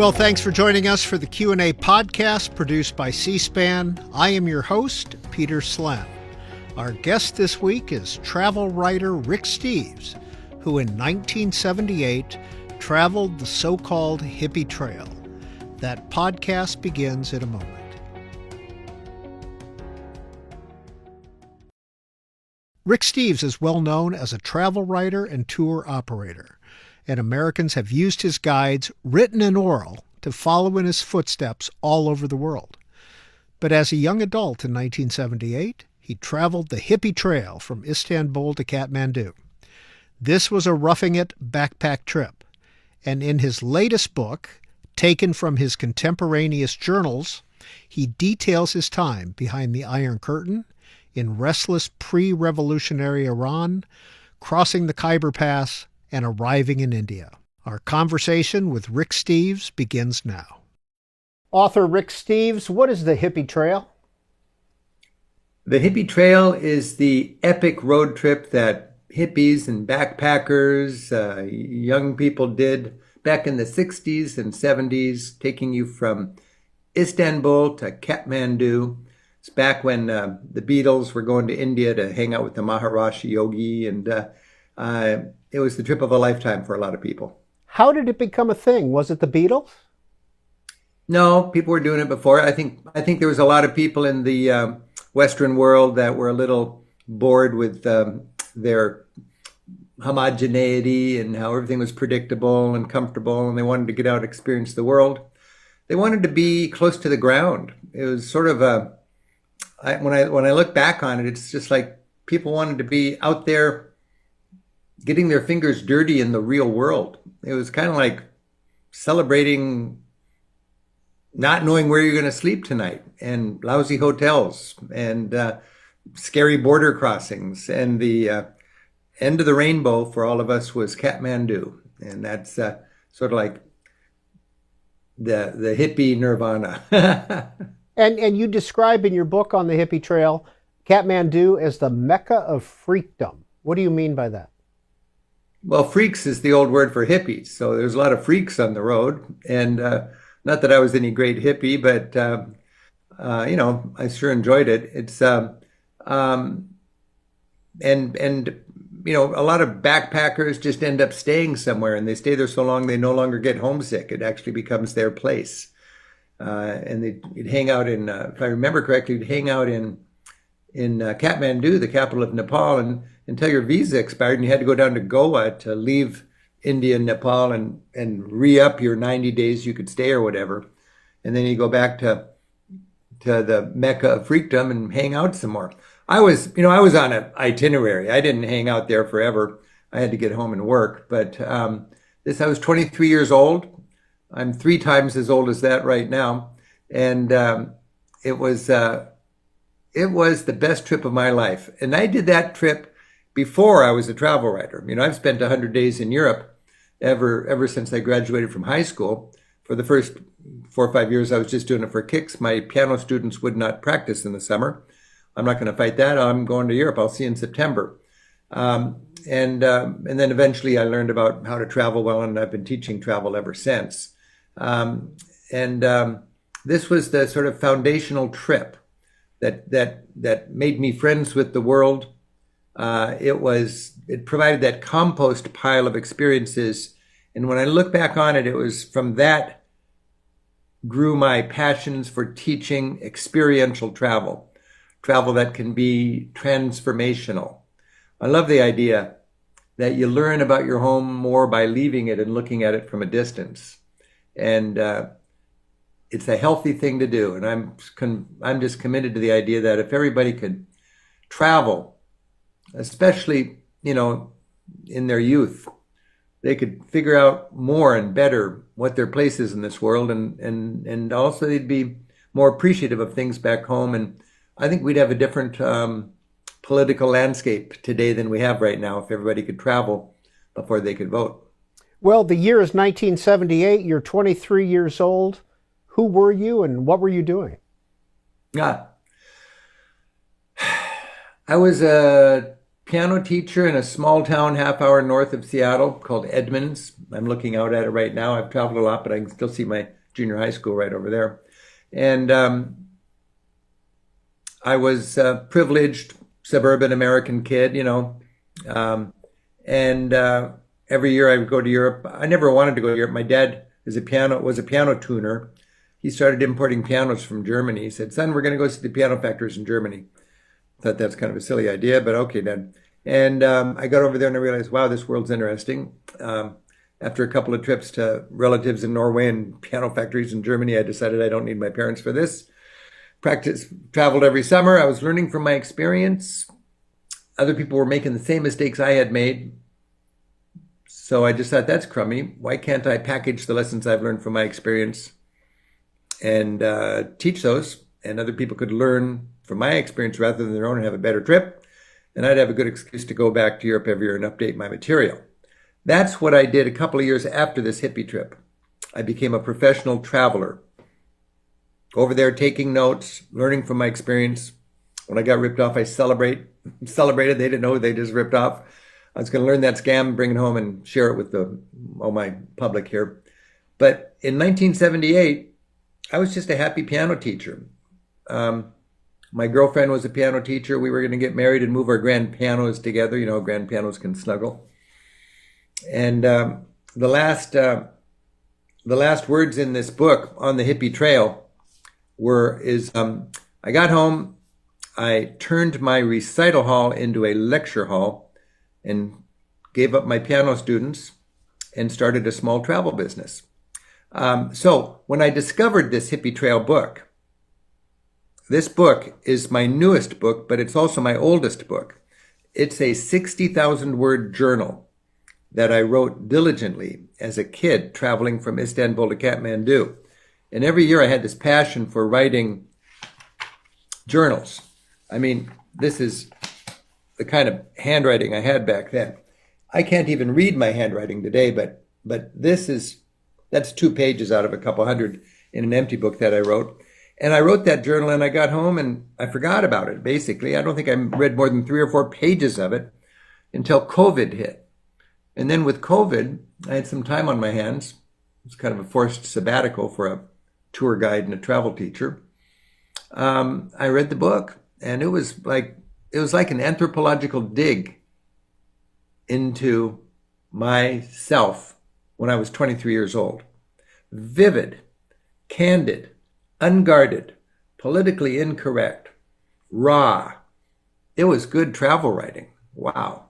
Well, thanks for joining us for the Q&A podcast produced by C-SPAN. I am your host, Peter Slen. Our guest this week is travel writer Rick Steves, who in 1978 traveled the so-called Hippie Trail. That podcast begins in a moment. Rick Steves is well known as a travel writer and tour operator, and Americans have used his guides, written and oral, to follow in his footsteps all over the world. But as a young adult in 1978, he traveled the Hippie Trail from Istanbul to Kathmandu. This was a roughing it backpack trip, and in his latest book, taken from his contemporaneous journals, he details his time behind the Iron Curtain, in restless pre-revolutionary Iran, crossing the Khyber Pass, and arriving in India. Our conversation with Rick Steves begins now. Author Rick Steves, what is the Hippie Trail? The Hippie Trail is the epic road trip that hippies and backpackers, young people did back in the 60s and 70s, taking you from Istanbul to Kathmandu. It's back when the Beatles were going to India to hang out with the Maharishi Yogi, and it was the trip of a lifetime for a lot of people. How did it become a thing? Was it the Beatles? No, people were doing it before. I think there was a lot of people in the Western world that were a little bored with their homogeneity and how everything was predictable and comfortable, and they wanted to get out and experience the world. They wanted to be close to the ground. It was sort of when I look back on it, it's just like people wanted to be out there getting their fingers dirty in the real world. It was kind of like celebrating not knowing where you're going to sleep tonight, and lousy hotels, and scary border crossings. And the end of the rainbow for all of us was Kathmandu. And that's sort of like the hippie nirvana. And you describe in your book on the Hippie Trail, Kathmandu as the Mecca of freakdom. What do you mean by that? Well, freaks is the old word for hippies. So there's a lot of freaks on the road. And not that I was any great hippie, but, I sure enjoyed it. It's, a lot of backpackers just end up staying somewhere, and they stay there so long they no longer get homesick. It actually becomes their place. And you'd hang out in, if I remember correctly, you'd hang out in Kathmandu, the capital of Nepal, until your visa expired, and you had to go down to Goa to leave India and Nepal and re-up your 90 days you could stay or whatever. And then you go back to the Mecca of freakdom and hang out some more. I was on an itinerary. I didn't hang out there forever. I had to get home and work. But I was 23 years old. I'm 3 times as old as that right now. And it was the best trip of my life. And I did that trip before I was a travel writer. I've spent 100 days in Europe ever since I graduated from high school. For the first 4 or 5 years, I was just doing it for kicks. My piano students would not practice in the summer. I'm not going to fight that. I'm going to Europe. I'll see you in September. And then eventually I learned about how to travel well, and I've been teaching travel ever since. This was the sort of foundational trip that made me friends with the world. It provided that compost pile of experiences. And when I look back on it, it was from that grew my passions for teaching experiential travel that can be transformational. I love the idea that you learn about your home more by leaving it and looking at it from a distance. And it's a healthy thing to do. And I'm just committed to the idea that if everybody could travel, especially, in their youth, they could figure out more and better what their place is in this world. And also they'd be more appreciative of things back home. And I think we'd have a different political landscape today than we have right now if everybody could travel before they could vote. Well, the year is 1978. You're 23 years old. Who were you and what were you doing? I was a piano teacher in a small town half hour north of Seattle called Edmonds. I'm looking out at it right now. I've traveled a lot, but I can still see my junior high school right over there. And I was a privileged suburban American kid, um, and every year I would go to Europe. I never wanted to go to Europe. My dad was a piano tuner. He started importing pianos from Germany. He said, "Son, we're going to go see the piano factories in Germany." Thought that's kind of a silly idea, but okay, Dad. And I got over there and I realized, wow, this world's interesting. After a couple of trips to relatives in Norway and piano factories in Germany, I decided I don't need my parents for this. Traveled every summer. I was learning from my experience. Other people were making the same mistakes I had made. So I just thought, that's crummy. Why can't I package the lessons I've learned from my experience and teach those? And other people could learn from my experience rather than their own and have a better trip. And I'd have a good excuse to go back to Europe every year and update my material. That's what I did a couple of years after this hippie trip. I became a professional traveler. Over there taking notes, learning from my experience. When I got ripped off, I celebrated. They didn't know they just ripped off. I was going to learn that scam, bring it home and share it with all my public here. But in 1978, I was just a happy piano teacher. My girlfriend was a piano teacher. We were going to get married and move our grand pianos together. Grand pianos can snuggle. And the last words in this book on the hippie trail I got home, I turned my recital hall into a lecture hall and gave up my piano students and started a small travel business. So when I discovered this Hippie Trail book, this book is my newest book, but it's also my oldest book. It's a 60,000 word journal that I wrote diligently as a kid traveling from Istanbul to Kathmandu. And every year I had this passion for writing journals. I mean, this is the kind of handwriting I had back then. I can't even read my handwriting today, but that's 2 pages out of a couple hundred in an empty book that I wrote. And I wrote that journal and I got home and I forgot about it, basically. I don't think I read more than 3 or 4 pages of it until COVID hit. And then with COVID, I had some time on my hands. It was kind of a forced sabbatical for a tour guide and a travel teacher. I read the book and it was like an anthropological dig into myself when I was 23 years old. Vivid, candid, unguarded, politically incorrect, raw. It was good travel writing. Wow.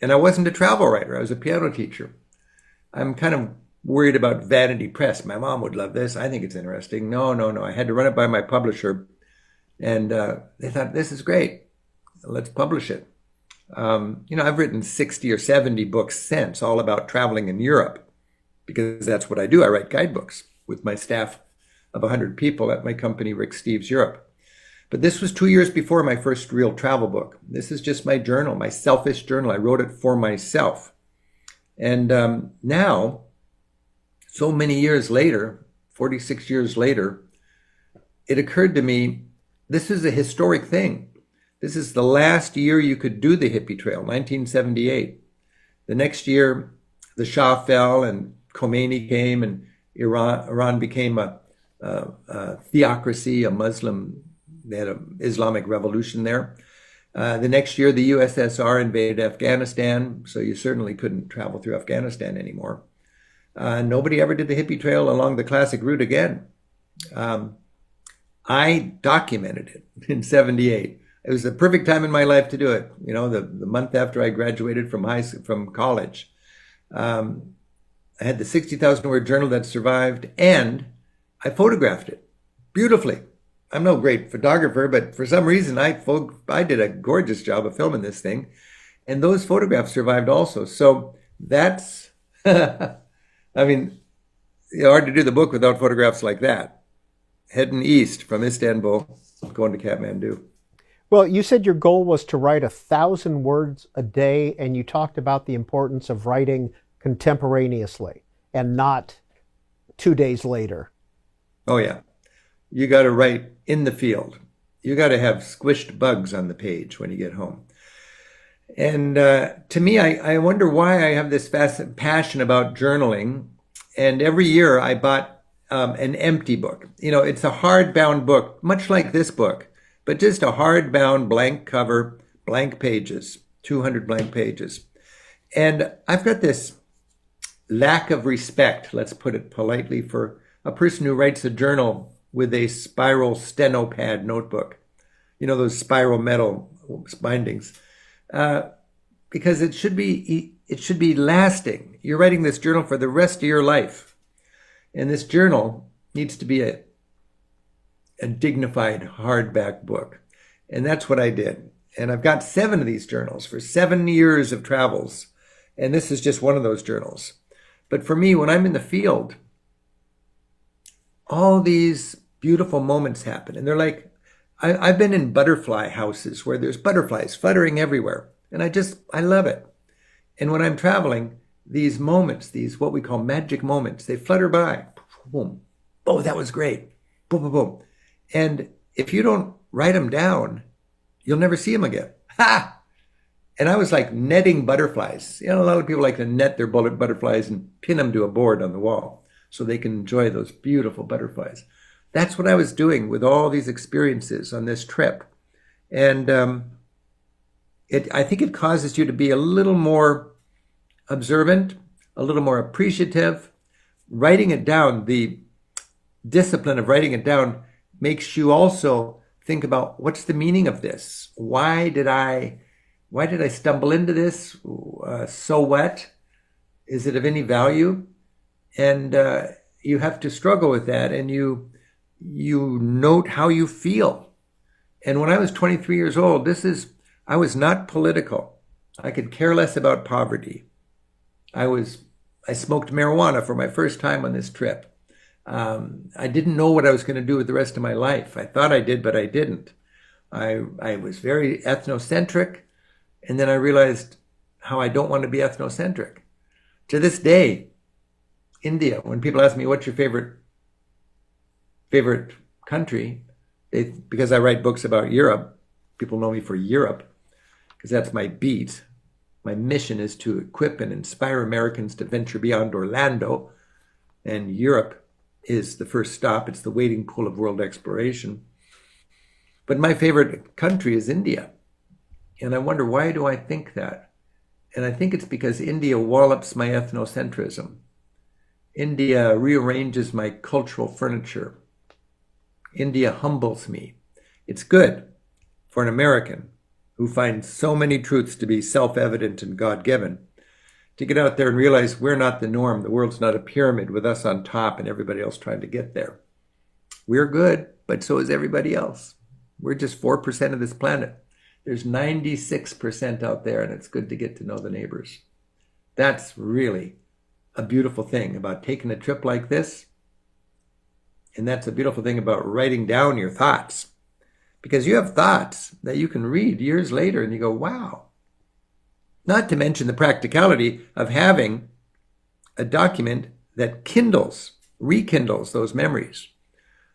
And I wasn't a travel writer. I was a piano teacher. I'm kind of worried about vanity press. My mom would love this. I think it's interesting. No. I had to run it by my publisher. And they thought, this is great. Let's publish it. I've written 60 or 70 books since, all about traveling in Europe, because that's what I do. I write guidebooks with my staff of 100 people at my company, Rick Steves Europe. But this was 2 years before my first real travel book. This is just my journal, my selfish journal. I wrote it for myself. And now, so many years later, 46 years later, it occurred to me, this is a historic thing. This is the last year you could do the Hippie Trail, 1978. The next year, the Shah fell and Khomeini came and Iran became a theocracy, a Muslim, they had an Islamic revolution there. The next year, the USSR invaded Afghanistan, so you certainly couldn't travel through Afghanistan anymore. Nobody ever did the Hippie Trail along the classic route again. I documented it in 78. It was the perfect time in my life to do it. The month after I graduated from college. I had the 60,000 word journal that survived, and I photographed it beautifully. I'm no great photographer, but for some reason I did a gorgeous job of filming this thing, and those photographs survived also. So that's, hard to do the book without photographs like that. Heading east from Istanbul, going to Kathmandu. Well, you said your goal was to write 1,000 words a day, and you talked about the importance of writing contemporaneously and not 2 days later. Oh, yeah. You got to write in the field. You got to have squished bugs on the page when you get home. And to me, I wonder why I have this passion about journaling. And every year I bought an empty book. You know, it's a hardbound book, much like this book, but just a hardbound blank cover, blank pages, 200 blank pages. And I've got this lack of respect, let's put it politely, for a person who writes a journal with a spiral stenopad notebook. You know, those spiral metal bindings. Because it should be lasting. You're writing this journal for the rest of your life. And this journal needs to be a dignified hardback book. And that's what I did. And I've got 7 of these journals for 7 years of travels. And this is just one of those journals. But for me, when I'm in the field, all these beautiful moments happen. And they're like, I've been in butterfly houses where there's butterflies fluttering everywhere. And I love it. And when I'm traveling, these moments, these what we call magic moments, they flutter by. Boom. Oh, that was great. Boom, boom, boom. And if you don't write them down, you'll never see them again. Ha! And I was like netting butterflies. You know, a lot of people like to net their butterflies and pin them to a board on the wall so they can enjoy those beautiful butterflies. That's what I was doing with all these experiences on this trip. And I think it causes you to be a little more observant, a little more appreciative. Writing it down, the discipline of writing it down makes you also think about what's the meaning of this? Why did I stumble into this? So what? Is it of any value? And you have to struggle with that, and you note how you feel. And when I was 23 years old, I was not political. I could care less about poverty. I smoked marijuana for my first time on this trip. I didn't know what I was going to do with the rest of my life. I thought I did, but I didn't. I was very ethnocentric, and then I realized how I don't want to be ethnocentric. To this day, India, when people ask me, what's your favorite country, because I write books about Europe, people know me for Europe, because that's my beat. My mission is to equip and inspire Americans to venture beyond Orlando, and Europe is the first stop. It's the wading pool of world exploration. But my favorite country is India. And I wonder, why do I think that? And I think it's because India wallops my ethnocentrism. India rearranges my cultural furniture. India humbles me. It's good for an American who finds so many truths to be self-evident and God-given to get out there and realize we're not the norm. The world's not a pyramid with us on top and everybody else trying to get there. We're good, but so is everybody else. We're just 4% of this planet. There's 96% out there, and it's good to get to know the neighbors. That's really a beautiful thing about taking a trip like this. And that's a beautiful thing about writing down your thoughts. Because you have thoughts that you can read years later and you go, wow. Not to mention the practicality of having a document that rekindles those memories.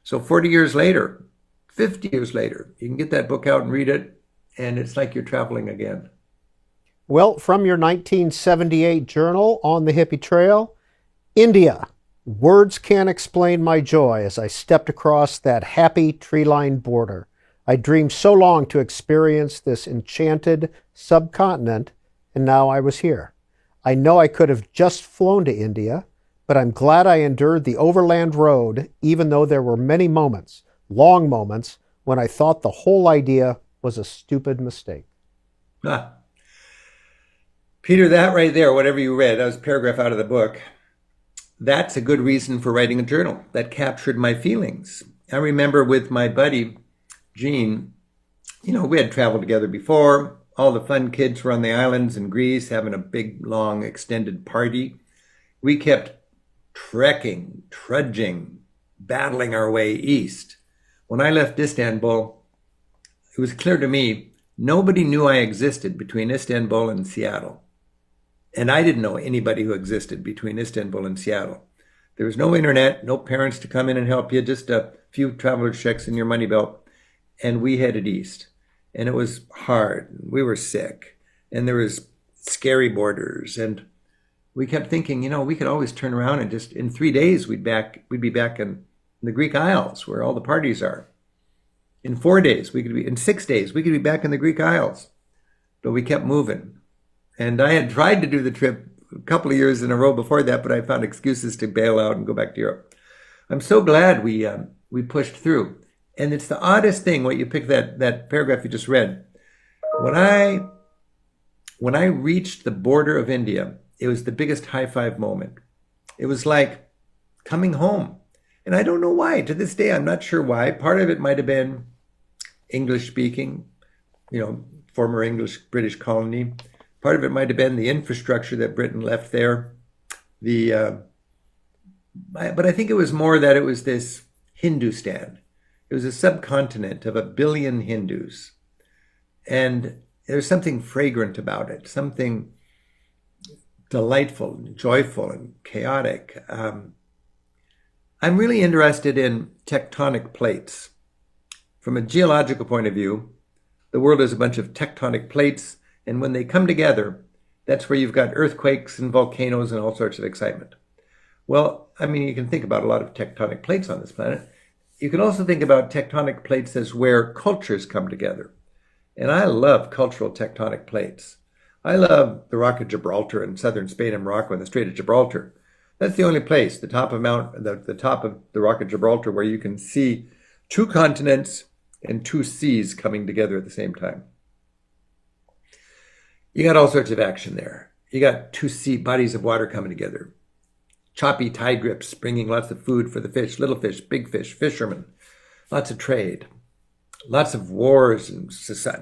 So 40 years later, 50 years later, you can get that book out and read it, and it's like you're traveling again. Well, from your 1978 journal on the Hippie Trail, India. Words can't explain my joy as I stepped across that happy tree-lined border. I dreamed so long to experience this enchanted subcontinent, and now I was here. I know I could have just flown to India, but I'm glad I endured the overland road, even though there were many moments, long moments, when I thought the whole idea was a stupid mistake. Ah. Peter, that right there, whatever you read, that was a paragraph out of the book. That's a good reason for writing a journal. That captured my feelings. I remember with my buddy, Gene, we had traveled together before. All the fun kids were on the islands in Greece having a big, long, extended party. We kept trekking, trudging, battling our way east. When I left Istanbul, it was clear to me nobody knew I existed between Istanbul and Seattle. And I didn't know anybody who existed between Istanbul and Seattle. There was no internet, no parents to come in and help you, just a few traveler's checks in your money belt. And we headed east. And it was hard. We were sick. and there was scary borders. And we kept thinking, we could always turn around and just in 3 days we'd be back in the Greek Isles where all the parties are. In 4 days, in 6 days, we could be back in the Greek Isles. But we kept moving. And I had tried to do the trip a couple of years in a row before that, but I found excuses to bail out and go back to Europe. I'm so glad we pushed through. And it's the oddest thing, what you pick that paragraph you just read. When I reached the border of India, it was the biggest high five moment. It was like coming home. And I don't know why. To this day, I'm not sure why. Part of it might have been English speaking, former British colony. Part of it might have been the infrastructure that Britain left there. But I think it was more that it was this Hindustan. It was a subcontinent of 1 billion Hindus. And there's something fragrant about it, something delightful and joyful and chaotic. I'm really interested in tectonic plates. From a geological point of view, the world is a bunch of tectonic plates, and when they come together, that's where you've got earthquakes and volcanoes and all sorts of excitement. Well, you can think about a lot of tectonic plates on this planet. You can also think about tectonic plates as where cultures come together. And I love cultural tectonic plates. I love the Rock of Gibraltar in southern Spain and Morocco and the Strait of Gibraltar. That's the only place, the top of the Rock of Gibraltar, where you can see 2 continents and 2 seas coming together at the same time. You got all sorts of action there. You got 2 bodies of water coming together. Choppy tide grips bringing lots of food for the fish, little fish, big fish, fishermen. Lots of trade. Lots of wars and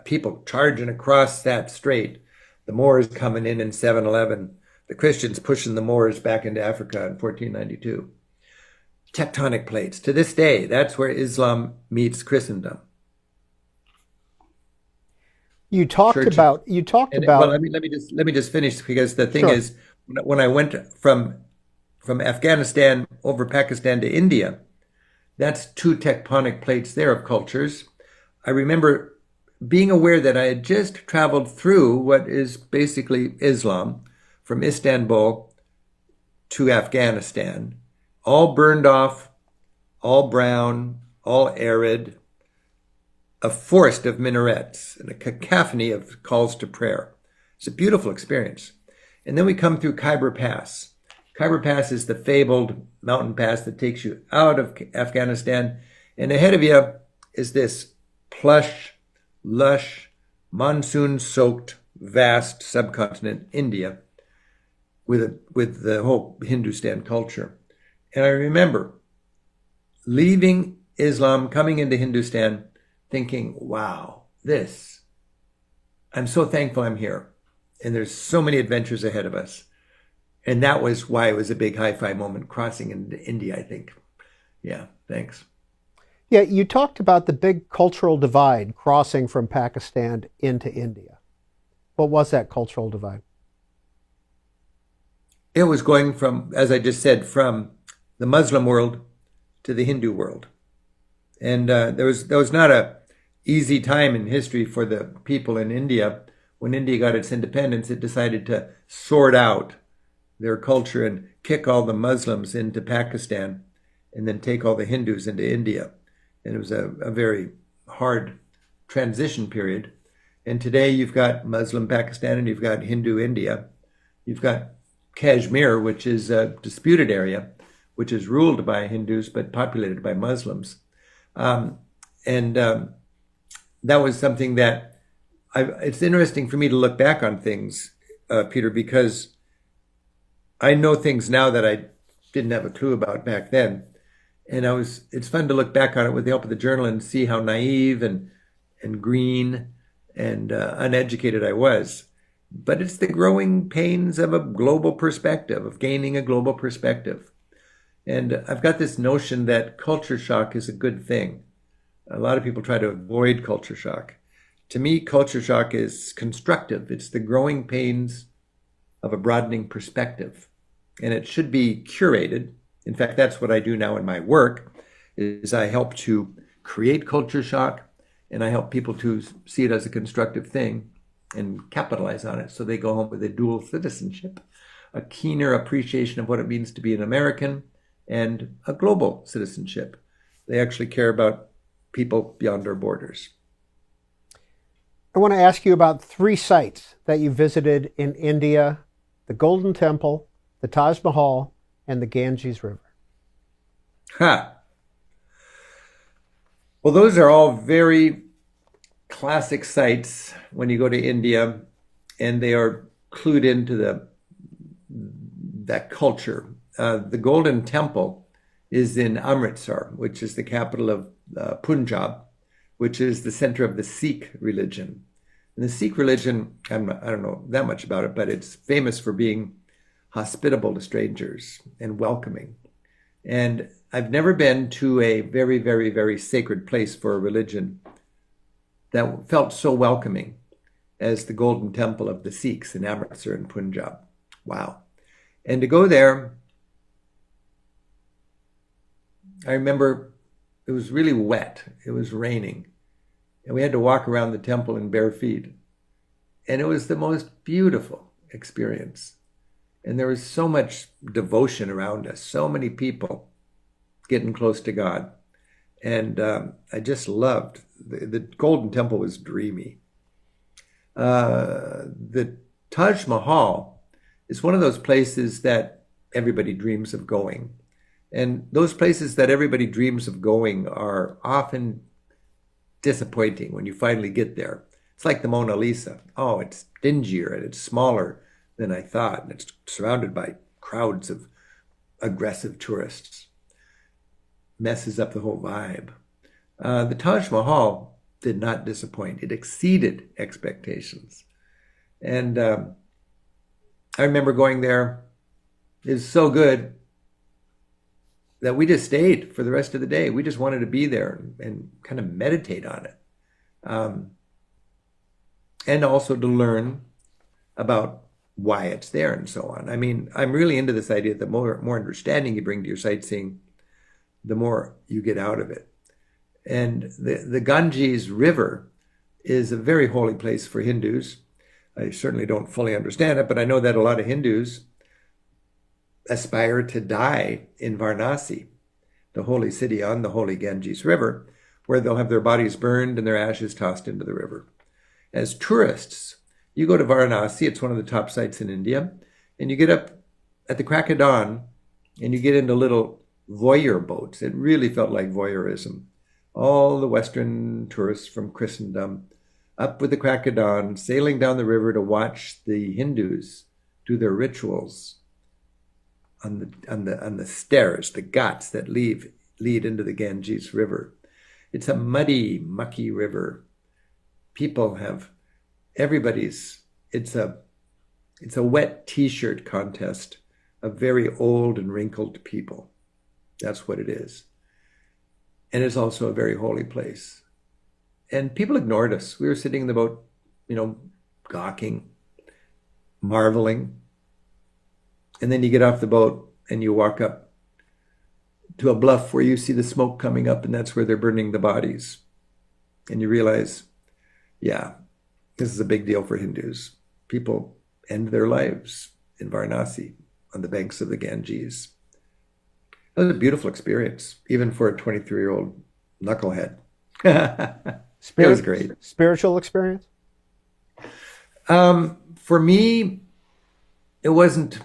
people charging across that strait. The Moors coming in 711. The Christians pushing the Moors back into Africa in 1492. Tectonic plates. To this day, that's where Islam meets Christendom. You talked about. Well, let me just finish, because the thing is, when I went from Afghanistan over Pakistan to India, that's 2 tectonic plates there of cultures. I remember being aware that I had just traveled through what is basically Islam, from Istanbul to Afghanistan, all burned off, all brown, all arid, a forest of minarets and a cacophony of calls to prayer. It's a beautiful experience. And then we come through Khyber Pass. Khyber Pass is the fabled mountain pass that takes you out of Afghanistan. And ahead of you is this plush, lush, monsoon-soaked, vast subcontinent, India, with the whole Hindustan culture. And I remember leaving Islam, coming into Hindustan, thinking, wow, I'm so thankful I'm here. And there's so many adventures ahead of us. And that was why it was a big hi-fi moment crossing into India, I think. Yeah, thanks. Yeah, you talked about the big cultural divide crossing from Pakistan into India. What was that cultural divide? It was going from, as I just said, from the Muslim world to the Hindu world. And there was not a easy time in history for the people in India. When India got its independence, it decided to sort out their culture and kick all the Muslims into Pakistan and then take all the Hindus into India. And it was a very hard transition period. And today you've got Muslim Pakistan and you've got Hindu India. You've got Kashmir, which is a disputed area, which is ruled by Hindus but populated by Muslims. That was something that it's interesting for me to look back on things, Peter, because I know things now that I didn't have a clue about back then. And it's fun to look back on it with the help of the journal and see how naive and green and uneducated I was. But it's the growing pains of a global perspective, of gaining a global perspective. And I've got this notion that culture shock is a good thing. A lot of people try to avoid culture shock. To me, culture shock is constructive. It's the growing pains of a broadening perspective. And it should be curated. In fact, that's what I do now in my work, is I help to create culture shock, and I help people to see it as a constructive thing. and capitalize on it. So they go home with a dual citizenship, a keener appreciation of what it means to be an American, and a global citizenship. They actually care about people beyond our borders. I want to ask you about 3 sites that you visited in India: the Golden Temple, the Taj Mahal, and the Ganges River. Ha! Well, those are all very classic sites when you go to India, and they are clued into that culture. The Golden Temple is in Amritsar, which is the capital of Punjab, which is the center of the Sikh religion. And the Sikh religion, I don't know that much about it, but it's famous for being hospitable to strangers and welcoming. And I've never been to a very, very, very sacred place for a religion that felt so welcoming as the Golden Temple of the Sikhs in Amritsar in Punjab. Wow. And to go there, I remember it was really wet. It was raining. And we had to walk around the temple in bare feet. And it was the most beautiful experience. And there was so much devotion around us, so many people getting close to God. And I just loved, the Golden Temple was dreamy. The Taj Mahal is one of those places that everybody dreams of going. And those places that everybody dreams of going are often disappointing when you finally get there. It's like the Mona Lisa. Oh, it's dingier and it's smaller than I thought. And it's surrounded by crowds of aggressive tourists. Messes up the whole vibe. The Taj Mahal did not disappoint. It exceeded expectations. And I remember going there. It was so good that we just stayed for the rest of the day. We just wanted to be there and kind of meditate on it. And also to learn about why it's there and so on. I mean, I'm really into this idea that the more understanding you bring to your sightseeing, the more you get out of it. And the Ganges River is a very holy place for Hindus. I certainly don't fully understand it, but I know that a lot of Hindus aspire to die in Varanasi, the holy city on the holy Ganges River, where they'll have their bodies burned and their ashes tossed into the river. As tourists, you go to Varanasi, it's one of the top sites in India, and you get up at the crack of dawn and you get into little voyeur boats. It really felt like voyeurism. All the Western tourists from Christendom up with the crack of dawn, sailing down the river to watch the Hindus do their rituals on the stairs, the ghats that lead into the Ganges River. It's a muddy, mucky river. People have it's a wet t-shirt contest of very old and wrinkled people. That's what it is. And it's also a very holy place. And people ignored us. We were sitting in the boat, gawking, marveling. And then you get off the boat and you walk up to a bluff where you see the smoke coming up, and that's where they're burning the bodies. And you realize, yeah, this is a big deal for Hindus. People end their lives in Varanasi on the banks of the Ganges. It was a beautiful experience, even for a 23-year-old knucklehead. It was great. Spiritual experience? For me, it wasn't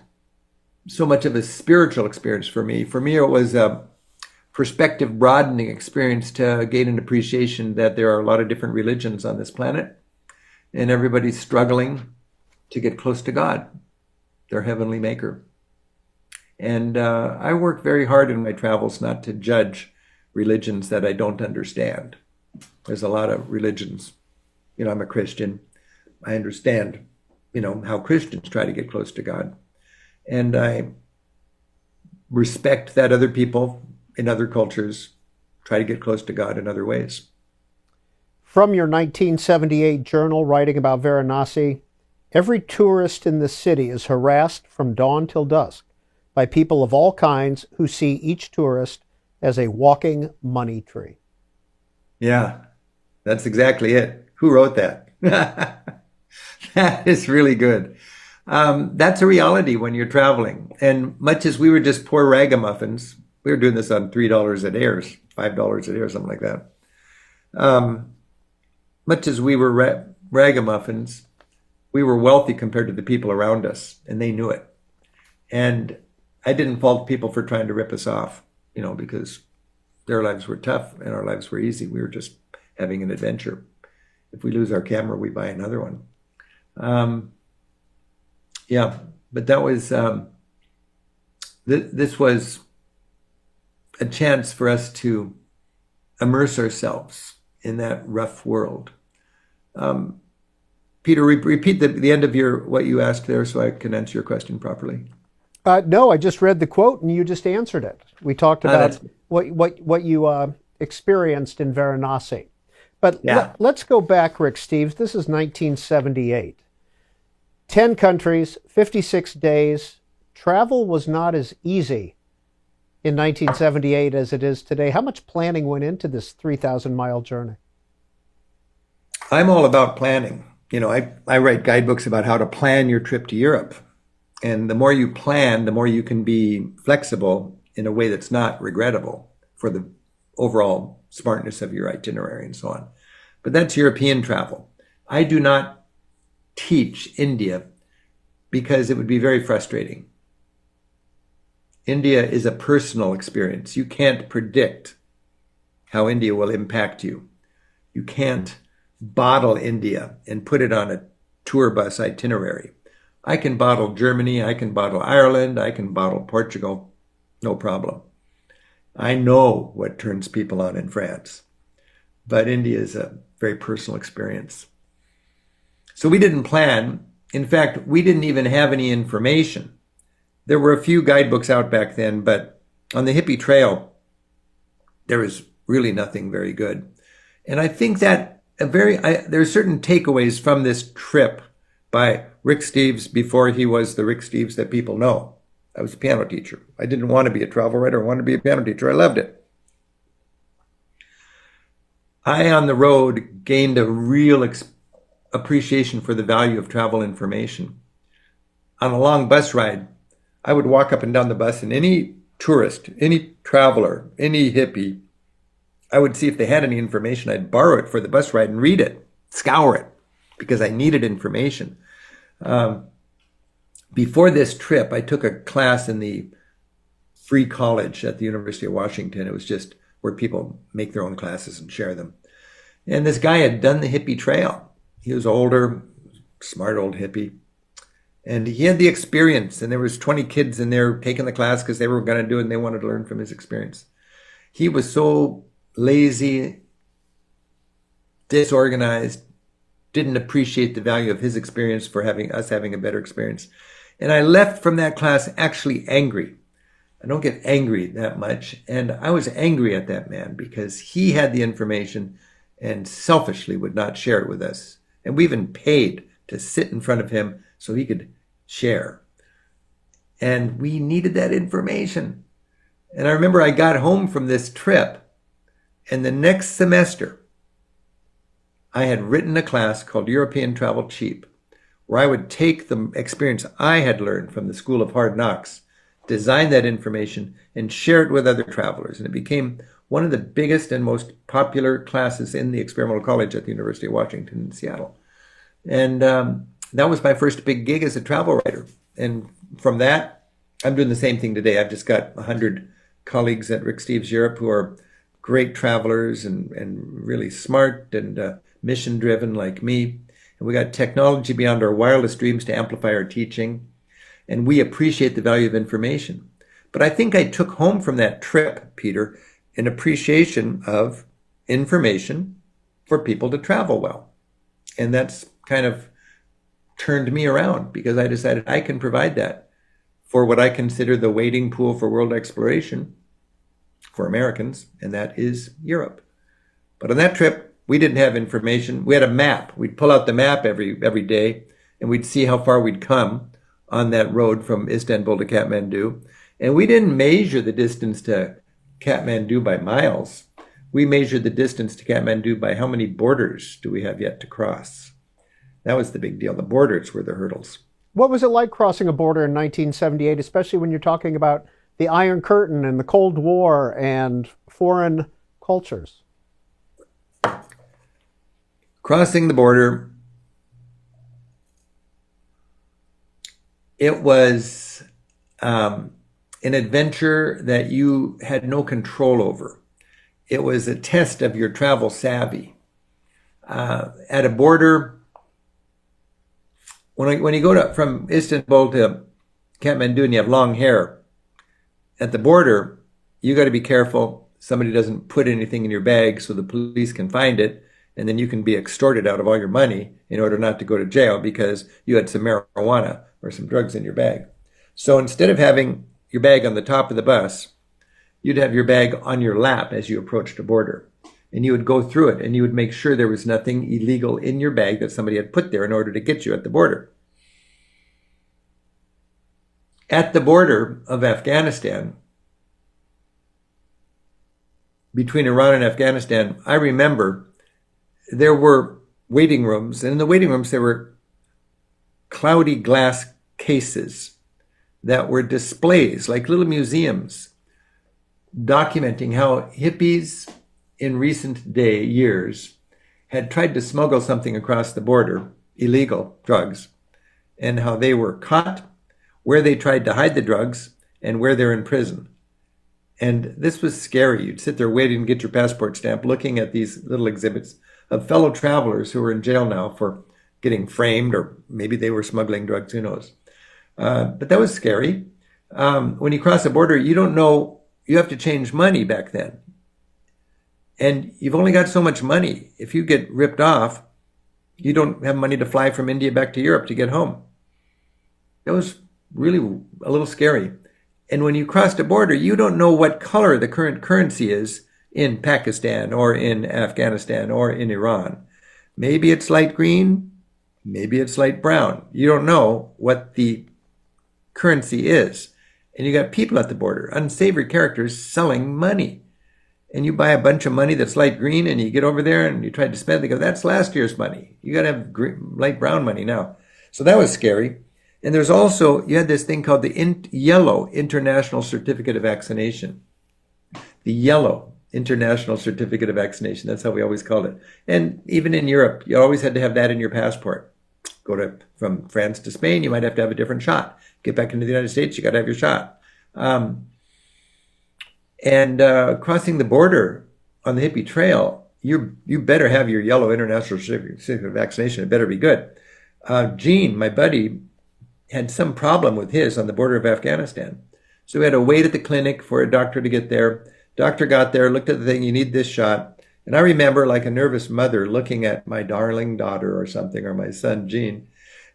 so much of a spiritual experience for me. For me, it was a perspective broadening experience to gain an appreciation that there are a lot of different religions on this planet, and everybody's struggling to get close to God, their heavenly maker. And I work very hard in my travels not to judge religions that I don't understand. There's a lot of religions. I'm a Christian. I understand, how Christians try to get close to God. And I respect that other people in other cultures try to get close to God in other ways. From your 1978 journal writing about Varanasi, every tourist in the city is harassed from dawn till dusk by people of all kinds who see each tourist as a walking money tree. Yeah, that's exactly it. Who wrote that? That is really good. That's a reality when you're traveling. And much as we were just poor ragamuffins, we were doing this on $3 a day or $5 a day or something like that. Much as we were ragamuffins, we were wealthy compared to the people around us, and they knew it. And I didn't fault people for trying to rip us off, because their lives were tough and our lives were easy. We were just having an adventure. If we lose our camera, we buy another one. Yeah, but that was, this was a chance for us to immerse ourselves in that rough world. Peter, repeat the end of what you asked there so I can answer your question properly. No, I just read the quote and you just answered it. We talked about what you experienced in Varanasi. But let's go back, Rick Steves. This is 1978. 10 countries, 56 days. Travel was not as easy in 1978 as it is today. How much planning went into this 3,000-mile journey? I'm all about planning. I write guidebooks about how to plan your trip to Europe. And the more you plan, the more you can be flexible in a way that's not regrettable for the overall smartness of your itinerary and so on. But that's European travel. I do not teach India because it would be very frustrating. India is a personal experience. You can't predict how India will impact you. You can't bottle India and put it on a tour bus itinerary. I can bottle Germany, I can bottle Ireland, I can bottle Portugal, no problem. I know what turns people on in France, but India is a very personal experience. So we didn't plan. In fact, we didn't even have any information. There were a few guidebooks out back then, but on the Hippie Trail, there was really nothing very good. And I think that there are certain takeaways from this trip by Rick Steves before he was the Rick Steves that people know. I was a piano teacher. I didn't want to be a travel writer. I wanted to be a piano teacher. I loved it. I, on the road, gained a real appreciation for the value of travel information. On a long bus ride, I would walk up and down the bus, and any tourist, any traveler, any hippie, I would see if they had any information. I'd borrow it for the bus ride and read it, scour it, because I needed information. Before this trip, I took a class in the free college at the University of Washington. It was just where people make their own classes and share them. And this guy had done the Hippie Trail. He was older, smart old hippie. And he had the experience, and there was 20 kids in there taking the class because they were going to do it and they wanted to learn from his experience. He was so lazy, disorganized, didn't appreciate the value of his experience for us having a better experience. And I left from that class actually angry. I don't get angry that much. And I was angry at that man because he had the information and selfishly would not share it with us. And we even paid to sit in front of him so he could share. And we needed that information. And I remember I got home from this trip, and the next semester, I had written a class called European Travel Cheap, where I would take the experience I had learned from the School of Hard Knocks, design that information, and share it with other travelers. And it became one of the biggest and most popular classes in the experimental college at the University of Washington in Seattle. And that was my first big gig as a travel writer. And from that, I'm doing the same thing today. I've just got 100 colleagues at Rick Steves Europe who are great travelers and really smart and mission-driven like me. And we got technology beyond our wildest dreams to amplify our teaching. And we appreciate the value of information. But I think I took home from that trip, Peter, an appreciation of information for people to travel well. And that's kind of turned me around because I decided I can provide that for what I consider the wading pool for world exploration for Americans, and that is Europe. But on that trip, we didn't have information. We had a map. We'd pull out the map every day, and we'd see how far we'd come on that road from Istanbul to Kathmandu. And we didn't measure the distance to Kathmandu by miles. We measured the distance to Kathmandu by how many borders do we have yet to cross. That was the big deal. The borders were the hurdles. What was it like crossing a border in 1978, especially when you're talking about the Iron Curtain and the Cold War and foreign cultures? Crossing the border, it was an adventure that you had no control over. It was a test of your travel savvy. At a border, when you go from Istanbul to Kathmandu and you have long hair, at the border, you got to be careful somebody doesn't put anything in your bag so the police can find it, and then you can be extorted out of all your money in order not to go to jail because you had some marijuana or some drugs in your bag. So instead of having your bag on the top of the bus, you'd have your bag on your lap as you approached a border. And you would go through it and you would make sure there was nothing illegal in your bag that somebody had put there in order to get you at the border. At the border of Afghanistan, between Iran and Afghanistan, I remember there were waiting rooms, and in the waiting rooms there were cloudy glass cases that were displays, like little museums, documenting how hippies in recent years had tried to smuggle something across the border, illegal drugs, and how they were caught, where they tried to hide the drugs, and where they're in prison. And this was scary. You'd sit there waiting to get your passport stamp, looking at these little exhibits of fellow travelers who were in jail now for getting framed, or maybe they were smuggling drugs, who knows. But that was scary. When you cross the border, you don't know, you have to change money back then. And you've only got so much money. If you get ripped off, you don't have money to fly from India back to Europe to get home. That was really a little scary. And when you cross the border, you don't know what color the current currency is in Pakistan or in Afghanistan or in Iran. Maybe it's light green, maybe it's light brown. You don't know what the currency is. And you got people at the border, unsavory characters selling money. And you buy a bunch of money that's light green and you get over there and you try to spend it. They go, that's last year's money. You got to have light brown money now. So that was scary. And there's also, you had this thing called the yellow International Certificate of Vaccination. The yellow International Certificate of Vaccination. That's how we always called it. And even in Europe, you always had to have that in your passport. From France to Spain, you might have to have a different shot. Get back into the United States, you got to have your shot. Crossing the border on the Hippie Trail, you better have your yellow International Certificate of Vaccination. It better be good. Gene, my buddy, had some problem with his on the border of Afghanistan. So we had to wait at the clinic for a doctor to get there. Doctor got there, looked at the thing, you need this shot. And I remember, like a nervous mother, looking at my darling daughter or something, or my son, Gene,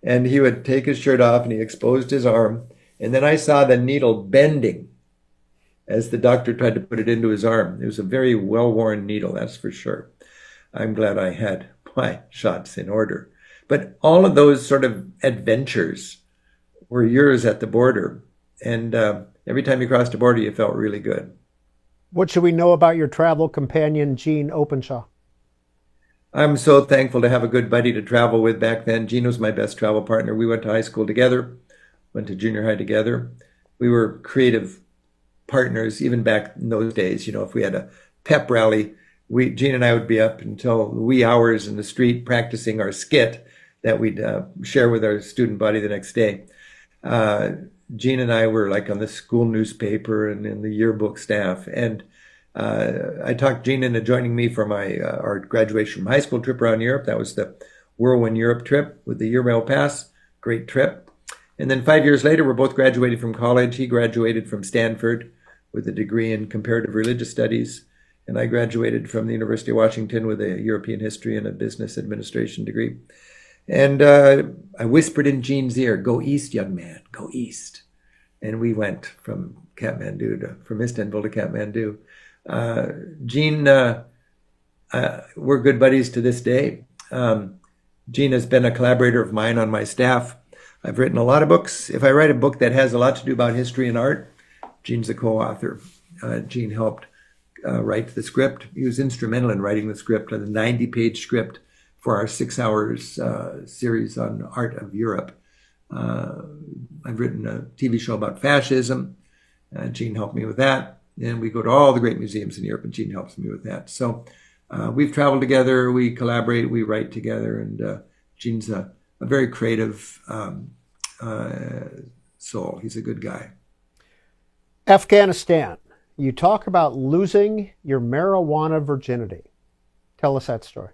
and he would take his shirt off and he exposed his arm. And then I saw the needle bending as the doctor tried to put it into his arm. It was a very well-worn needle, that's for sure. I'm glad I had my shots in order. But all of those sort of adventures were yours at the border. And every time you crossed the border, you felt really good. What should we know about your travel companion, Gene Openshaw? I'm so thankful to have a good buddy to travel with back then. Gene was my best travel partner. We went to high school together, went to junior high together. We were creative partners even back in those days. You know, if we had a pep rally, Gene and I would be up until wee hours in the street practicing our skit that we'd share with our student body the next day. Gene and I were like on the school newspaper and in the yearbook staff. And I talked Gene into joining me for our graduation from high school trip around Europe. That was the Whirlwind Europe trip with the Eurail Pass. Great trip. And then 5 years later, we're both graduated from college. He graduated from Stanford with a degree in comparative religious studies. And I graduated from the University of Washington with a European history and a business administration degree. And I whispered in Gene's ear, go east, young man, go east. And we went from Istanbul to Kathmandu. Gene, we're good buddies to this day. Gene has been a collaborator of mine on my staff. I've written a lot of books. If I write a book that has a lot to do about history and art, Gene's a co-author. Gene helped write the script. He was instrumental in writing the script, a 90-page script for our 6 hours series on Art of Europe. I've written a TV show about fascism. Gene helped me with that. And we go to all the great museums in Europe, and Gene helps me with that. So we've traveled together, we collaborate, we write together, and Gene's a very creative soul. He's a good guy. Afghanistan. You talk about losing your marijuana virginity. Tell us that story.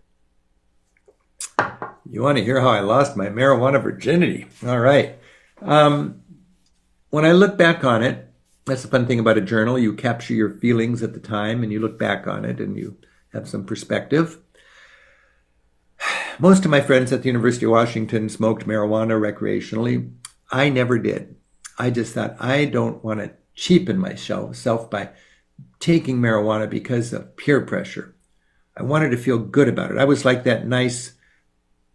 You want to hear how I lost my marijuana virginity? All right. When I look back on it, that's the fun thing about a journal. You capture your feelings at the time and you look back on it and you have some perspective. Most of my friends at the University of Washington smoked marijuana recreationally. I never did. I just thought, I don't want to cheapen myself by taking marijuana because of peer pressure. I wanted to feel good about it. I was like that nice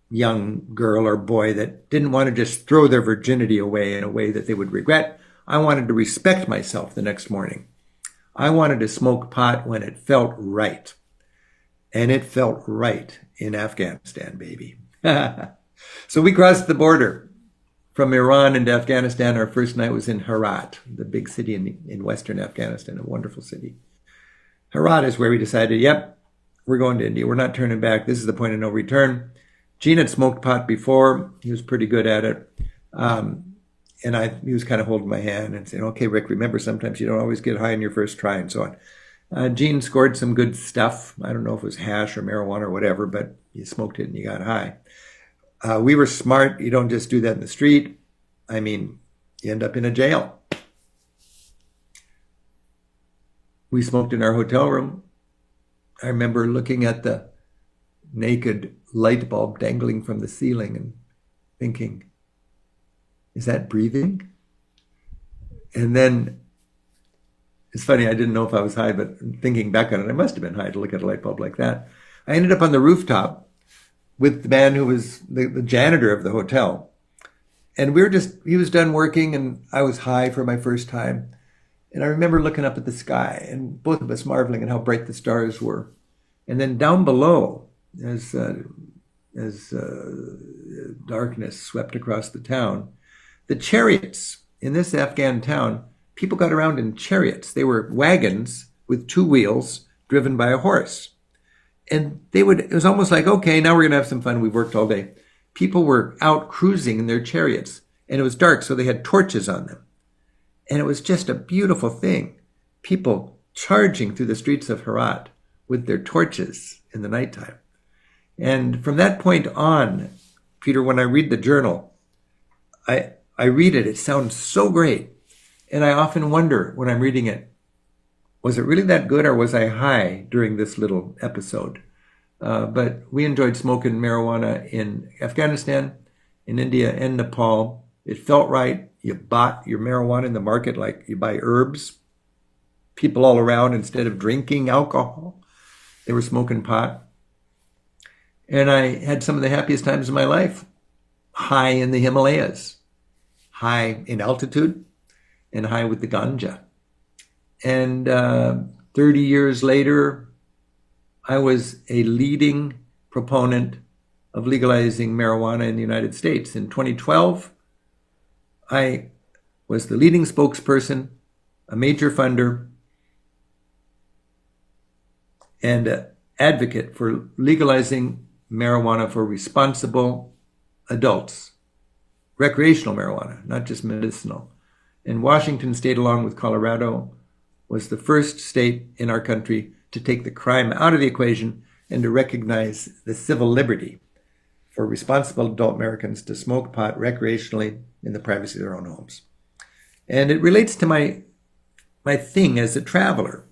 young girl or boy that didn't want to just throw their virginity away in a way that they would regret. I wanted to respect myself the next morning. I wanted to smoke pot when it felt right. And it felt right in Afghanistan, baby. So we crossed the border from Iran into Afghanistan. Our first night was in Herat, the big city in western Afghanistan, a wonderful city. Herat is where we decided, yep, we're going to India. We're not turning back. This is the point of no return. Gene had smoked pot before. He was pretty good at it. He was kind of holding my hand and saying, okay, Rick, remember, sometimes you don't always get high on your first try and so on. Gene scored some good stuff. I don't know if it was hash or marijuana or whatever, but you smoked it and you got high. We were smart. You don't just do that in the street. I mean, you end up in a jail. We smoked in our hotel room. I remember looking at the naked light bulb dangling from the ceiling and thinking, is that breathing? And then, it's funny, I didn't know if I was high, but thinking back on it, I must have been high to look at a light bulb like that. I ended up on the rooftop with the man who was the janitor of the hotel. And he was done working and I was high for my first time. And I remember looking up at the sky and both of us marveling at how bright the stars were. And then down below, as darkness swept across the town, the chariots in this Afghan town, people got around in chariots. They were wagons with two wheels driven by a horse. And it was almost like, okay, now we're going to have some fun. We've worked all day. People were out cruising in their chariots and it was dark, so they had torches on them. And it was just a beautiful thing. People charging through the streets of Herat with their torches in the nighttime. And from that point on, Peter, when I read the journal, I read it, it sounds so great. And I often wonder when I'm reading it, was it really that good or was I high during this little episode? But we enjoyed smoking marijuana in Afghanistan, in India, and Nepal. It felt right. You bought your marijuana in the market like you buy herbs. People all around, instead of drinking alcohol, they were smoking pot. And I had some of the happiest times of my life, high in the Himalayas, high in altitude, and high with the ganja. And 30 years later, I was a leading proponent of legalizing marijuana in the United States. In 2012, I was the leading spokesperson, a major funder, and an advocate for legalizing marijuana for responsible adults, recreational marijuana, not just medicinal. And Washington State, along with Colorado, was the first state in our country to take the crime out of the equation and to recognize the civil liberty for responsible adult Americans to smoke pot recreationally in the privacy of their own homes. And it relates to my thing as a traveler.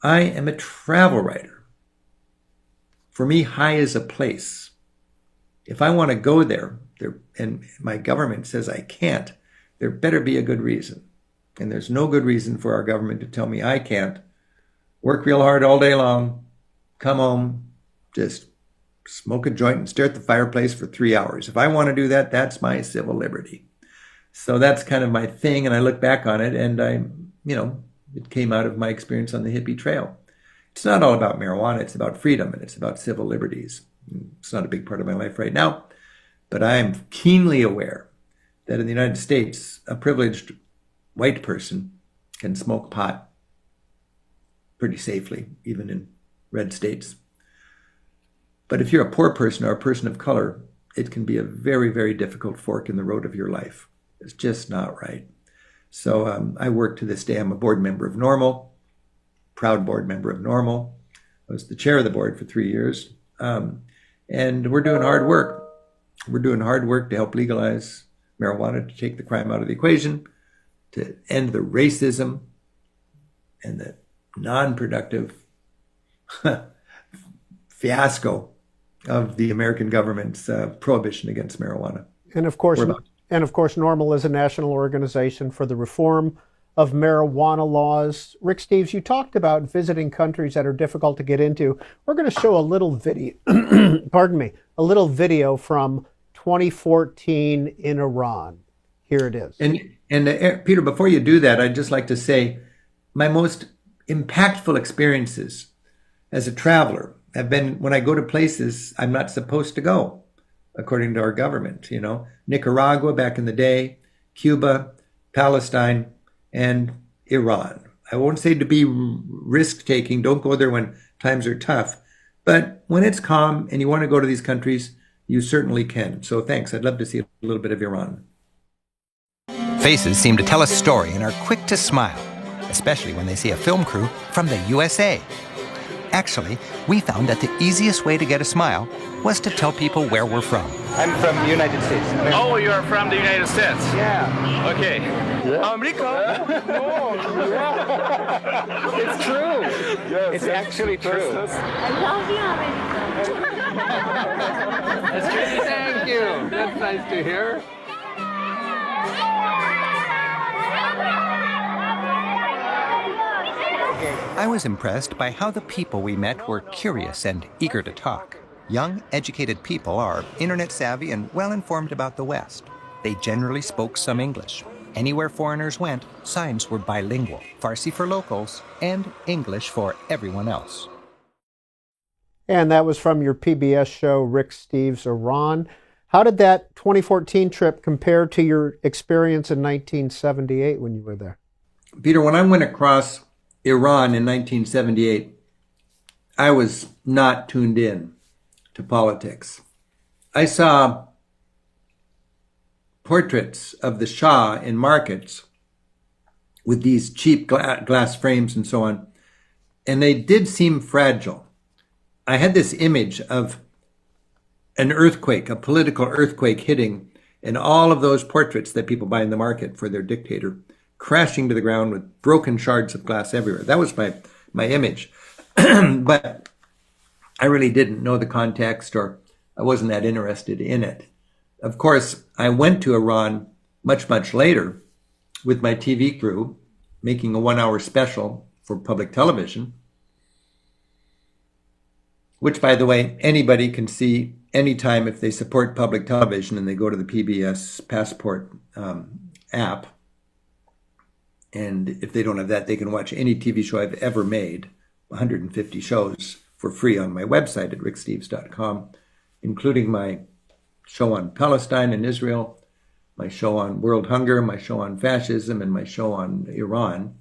I am a travel writer. For me, high is a place. If I want to go there, and my government says I can't, there better be a good reason. And there's no good reason for our government to tell me I can't. Work real hard all day long, come home, just smoke a joint and stare at the fireplace for 3 hours. If I want to do that, that's my civil liberty. So that's kind of my thing, and I look back on it, and it came out of my experience on the Hippie Trail. It's not all about marijuana, it's about freedom, and it's about civil liberties. It's not a big part of my life right now, but I am keenly aware that in the United States, a privileged white person can smoke pot pretty safely, even in red states. But if you're a poor person or a person of color, it can be a very, very difficult fork in the road of your life. It's just not right. So I work to this day. I'm a board member of Normal, proud board member of Normal. I was the chair of the board for 3 years. And we're doing hard work. We're doing hard work to help legalize marijuana, to take the crime out of the equation, to end the racism and the non-productive fiasco of the American government's prohibition against marijuana. And of course, Normal is a national organization for the reform of marijuana laws. Rick Steves, you talked about visiting countries that are difficult to get into. We're going to show a little video, pardon me, a little video from 2014 in Iran. Here it is. And Peter, before you do that, I'd just like to say my most impactful experiences as a traveler have been when I go to places I'm not supposed to go, according to our government. You know, Nicaragua back in the day, Cuba, Palestine, and Iran. I won't say to be risk-taking. Don't go there when times are tough. But when it's calm and you want to go to these countries, you certainly can. So thanks. I'd love to see a little bit of Iran. Faces seem to tell a story and are quick to smile, especially when they see a film crew from the USA. Actually, we found that the easiest way to get a smile was to tell people where we're from. I'm from the United States. Oh, you're from the United States? Yeah. Okay. Yeah. America? No. Yeah. It's true. Yes, it's actually true. I love you, America. That's crazy. Thank you. That's nice to hear. I was impressed by how the people we met were curious and eager to talk. Young, educated people are internet savvy and well-informed about the West. They generally spoke some English. Anywhere foreigners went, signs were bilingual, Farsi for locals, and English for everyone else. And that was from your PBS show, Rick Steves, Iran. How did that 2014 trip compare to your experience in 1978 when you were there? Peter, when I went across Iran in 1978, I was not tuned in to politics. I saw portraits of the Shah in markets with these cheap glass frames and so on, and they did seem fragile. I had this image of an earthquake, a political earthquake hitting, and all of those portraits that people buy in the market for their dictator crashing to the ground with broken shards of glass everywhere. That was my image. But I really didn't know the context, or I wasn't that interested in it. Of course, I went to Iran much, much later with my TV crew, making a 1-hour special for public television, which, by the way, anybody can see anytime if they support public television and they go to the PBS Passport app. And if they don't have that, they can watch any TV show I've ever made, 150 shows, for free on my website at ricksteves.com, including my show on Palestine and Israel, my show on world hunger, my show on fascism, and my show on Iran.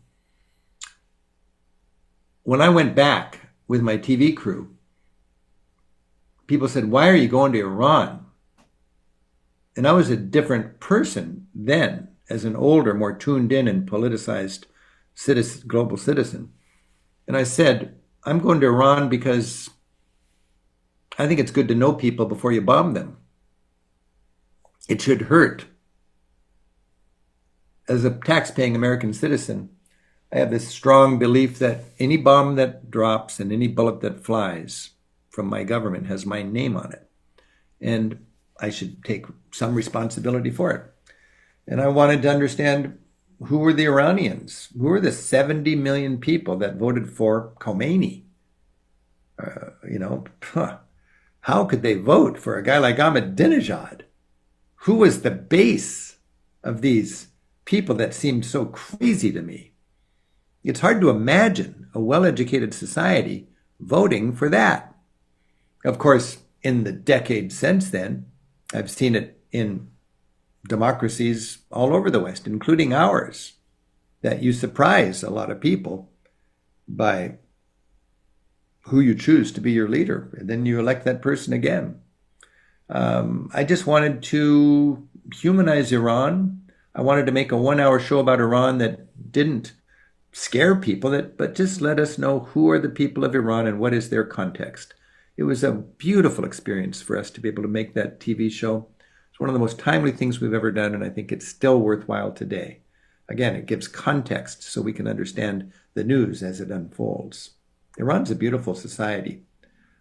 When I went back with my TV crew, people said, "Why are you going to Iran?" And I was a different person then, as an older, more tuned in and politicized global citizen. And I said, I'm going to Iran because I think it's good to know people before you bomb them. It should hurt. As a tax-paying American citizen, I have this strong belief that any bomb that drops and any bullet that flies from my government has my name on it. And I should take some responsibility for it. And I wanted to understand, who were the Iranians? Who were the 70 million people that voted for Khomeini? How could they vote for a guy like Ahmadinejad? Who was the base of these people that seemed so crazy to me? It's hard to imagine a well-educated society voting for that. Of course, in the decades since then, I've seen it in democracies all over the West, including ours, that you surprise a lot of people by who you choose to be your leader, and then you elect that person again. I just wanted to humanize Iran. I wanted to make a 1-hour show about Iran that didn't scare people, but just let us know who are the people of Iran and what is their context. It was a beautiful experience for us to be able to make that TV show. It's one of the most timely things we've ever done, and I think it's still worthwhile today. Again, it gives context so we can understand the news as it unfolds. Iran's a beautiful society.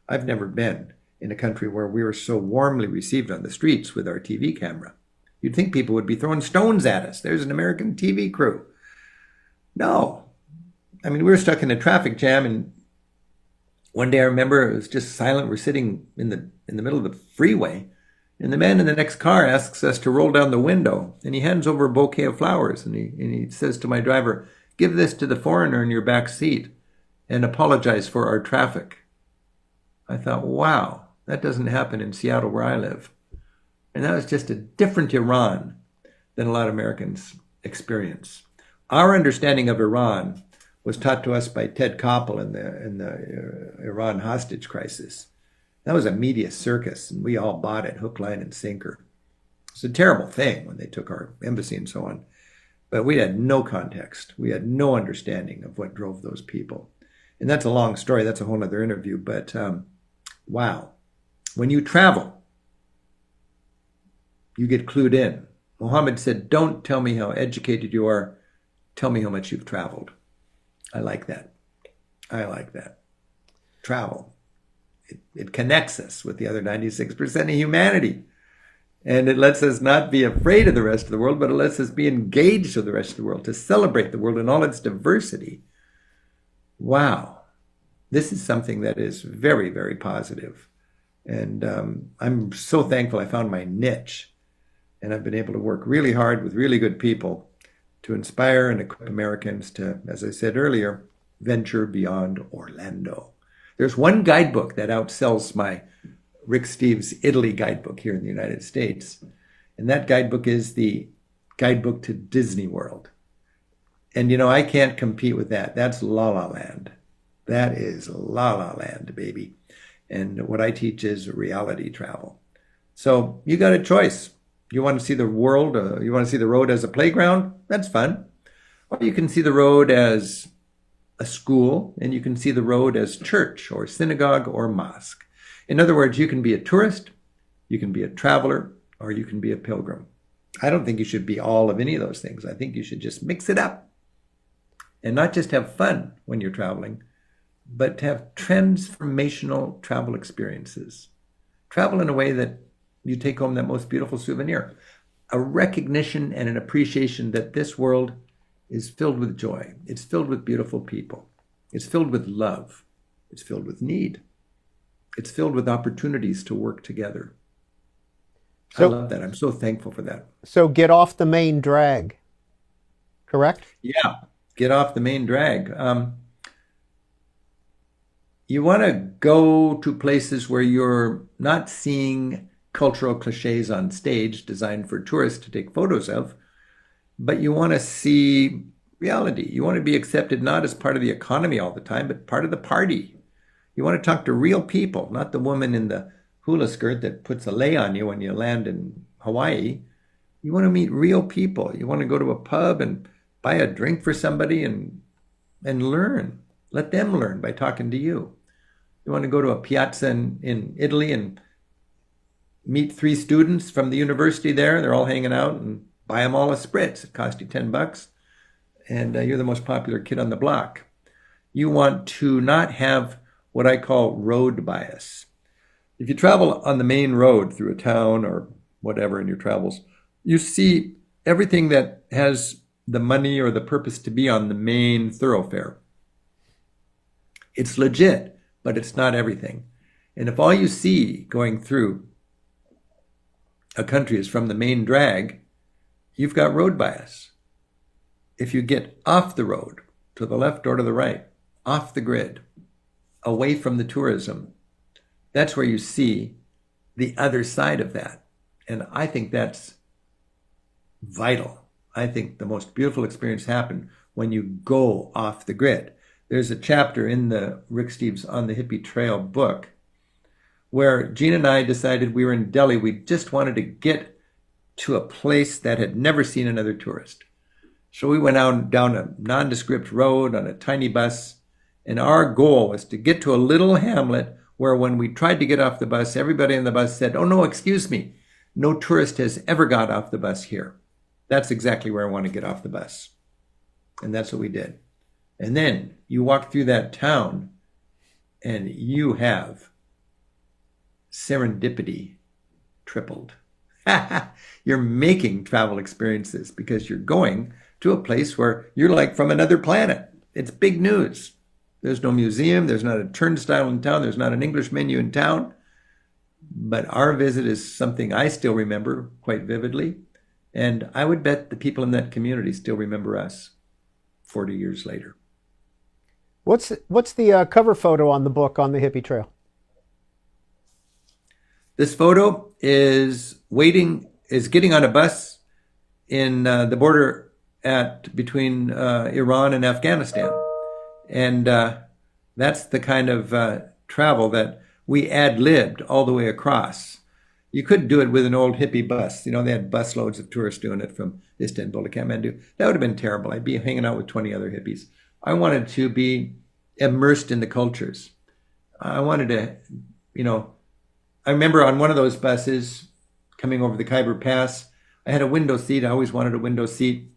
I've never been in a country where we were so warmly received on the streets with our TV camera. You'd think people would be throwing stones at us. There's an American TV crew. No. I mean, we were stuck in a traffic jam, and one day I remember it was just silent. We're sitting in the middle of the freeway, and the man in the next car asks us to roll down the window, and he hands over a bouquet of flowers, and he says to my driver, "Give this to the foreigner in your back seat and apologize for our traffic." I thought, wow, that doesn't happen in Seattle where I live. And that was just a different Iran than a lot of Americans experience. Our understanding of Iran was taught to us by Ted Koppel in the Iran hostage crisis. That was a media circus, and we all bought it hook, line, and sinker. It's a terrible thing when they took our embassy and so on. But we had no context. We had no understanding of what drove those people. And that's a long story. That's a whole other interview. But wow. When you travel, you get clued in. Muhammad said, "Don't tell me how educated you are. Tell me how much you've traveled." I like that. I like that. Travel. It connects us with the other 96% of humanity. And it lets us not be afraid of the rest of the world, but it lets us be engaged with the rest of the world, to celebrate the world in all its diversity. Wow. This is something that is very, very positive. And I'm so thankful I found my niche. And I've been able to work really hard with really good people to inspire and equip Americans to, as I said earlier, venture beyond Orlando. There's one guidebook that outsells my Rick Steves Italy guidebook here in the United States. And that guidebook is the guidebook to Disney World. And, you know, I can't compete with that. That's La La Land. That is La La Land, baby. And what I teach is reality travel. So you got a choice. You want to see the world, you want to see the road as a playground? That's fun. Or you can see the road as a school, and you can see the road as church or synagogue or mosque. In other words, you can be a tourist, you can be a traveler, or you can be a pilgrim. I don't think you should be all of any of those things. I think you should just mix it up and not just have fun when you're traveling, but to have transformational travel experiences. Travel in a way that you take home that most beautiful souvenir, a recognition and an appreciation that this world is filled with joy. It's filled with beautiful people. It's filled with love. It's filled with need. It's filled with opportunities to work together. I love that. I'm so thankful for that. So get off the main drag, correct? Yeah, get off the main drag. You want to go to places where you're not seeing cultural cliches on stage designed for tourists to take photos of, but you want to see reality. You want to be accepted not as part of the economy all the time, but part of the party. You want to talk to real people, not the woman in the hula skirt that puts a lei on you when you land in Hawaii. You want to meet real people. You want to go to a pub and buy a drink for somebody and learn. Let them learn by talking to you. You want to go to a piazza in Italy and meet 3 students from the university there. They're all hanging out, and buy them all a spritz. It costs you $10, and you're the most popular kid on the block. You want to not have what I call road bias. If you travel on the main road through a town or whatever in your travels, you see everything that has the money or the purpose to be on the main thoroughfare. It's legit, but it's not everything. And if all you see going through a country is from the main drag, you've got road bias. If you get off the road, to the left or to the right, off the grid, away from the tourism, that's where you see the other side of that. And I think that's vital. I think the most beautiful experience happens when you go off the grid. There's a chapter in the Rick Steves on the Hippie Trail book where Gene and I decided we were in Delhi. We just wanted to get to a place that had never seen another tourist. So we went out down a nondescript road on a tiny bus, and our goal was to get to a little hamlet where when we tried to get off the bus, everybody on the bus said, "Oh no, excuse me, no tourist has ever got off the bus here." That's exactly where I want to get off the bus. And that's what we did. And then you walk through that town and you have serendipity tripled. You're making travel experiences because you're going to a place where you're like from another planet. It's big news. There's no museum. There's not a turnstile in town. There's not an English menu in town. But our visit is something I still remember quite vividly. And I would bet the people in that community still remember us 40 years later. What's the cover photo on the book on the Hippie Trail? This photo is getting on a bus in the border between Iran and Afghanistan. And that's the kind of travel that we ad-libbed all the way across. You couldn't do it with an old hippie bus. They had busloads of tourists doing it from Istanbul to Kathmandu. That would have been terrible. I'd be hanging out with 20 other hippies. I wanted to be immersed in the cultures. I wanted to, I remember on one of those buses coming over the Khyber Pass, I had a window seat. I always wanted a window seat.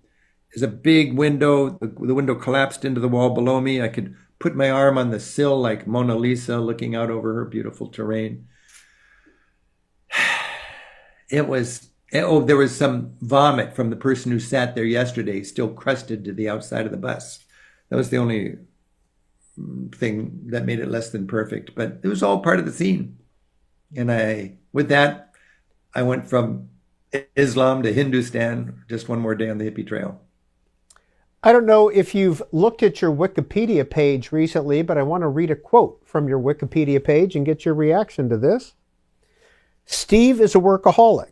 There's a big window. The window collapsed into the wall below me. I could put my arm on the sill like Mona Lisa looking out over her beautiful terrain. There was some vomit from the person who sat there yesterday, still crusted to the outside of the bus. That was the only thing that made it less than perfect, but it was all part of the scene. And with that, I went from Islam to Hindustan, just one more day on the Hippie Trail. I don't know if you've looked at your Wikipedia page recently, but I want to read a quote from your Wikipedia page and get your reaction to this. Steve is a workaholic.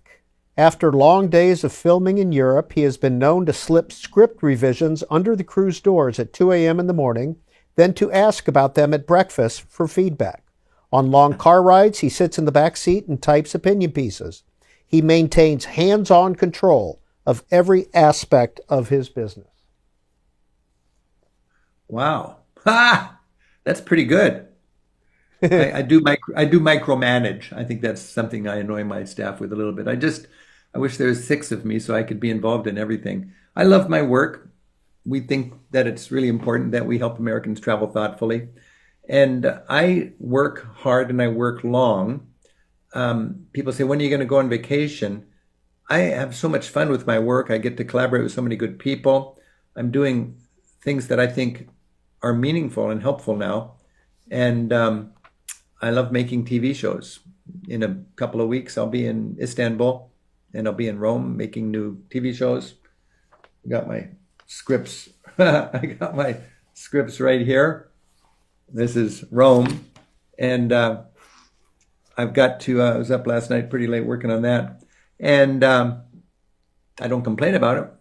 After long days of filming in Europe, he has been known to slip script revisions under the crew's doors at 2 a.m. in the morning, then to ask about them at breakfast for feedback. On long car rides, he sits in the back seat and types opinion pieces. He maintains hands-on control of every aspect of his business. Wow. That's pretty good. I do micromanage. I think that's something I annoy my staff with a little bit. I wish there was 6 of me so I could be involved in everything. I love my work. We think that it's really important that we help Americans travel thoughtfully. And I work hard and I work long. People say, when are you going to go on vacation? I have so much fun with my work. I get to collaborate with so many good people. I'm doing things that I think are meaningful and helpful now. And I love making TV shows. In a couple of weeks, I'll be in Istanbul and I'll be in Rome making new TV shows. I got my scripts. I got my scripts right here. This is Rome. And I've got to, I was up last night pretty late working on that. And I don't complain about it.